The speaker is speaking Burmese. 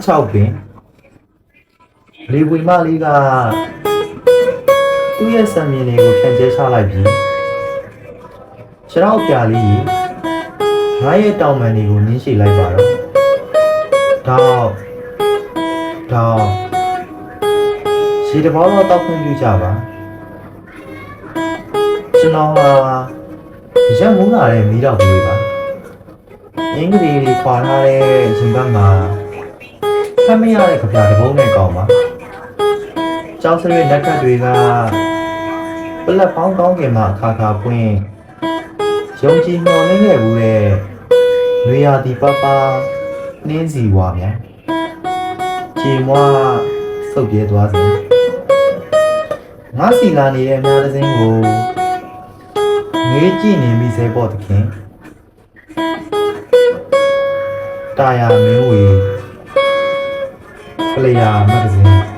16ပင်လေဝီမလေးကသူ့ရဲ့စံမြင်တွေကိုဖြန့်ကျဲချလိုက်ပြီးခြေထောက်ပြာလေးငါရဲ့တောင်ပန်တွေကိုနင်းရှိလိုက်ပါတော့တောက်ခြေတစ်ပေါက်တော့တောက်ခွင့်ပြုကြပါကျွန်တော်ဟာရက်မိုးလာတဲ့မီးတောက်ကလေးပါအင်္ဂလိပ်တွေခွာထားတဲ့ရင်ဘတ်မှာဖမ်းမရတဲ့ကြပြတပုံးနဲ့ကောင်းပါကျောင်းစရွေးလက်ခတ်တွေကပလက်ပေါင်းကောင်းကင်မှာအခါခါပွင့်ယုံကြည်မျှော်လင့်ခဲ့ဘူးတဲ့လွေရာတီပပနှင်းစီဝါများခြေမွားဆုပ်ပြဲသွားစေငါစီလာနေတဲ့အများတစ်စင်းကိုငေးကြည့်နေမိစေပေါ့တခင်တာယာမင်းဝေကလျာမတ်စင်း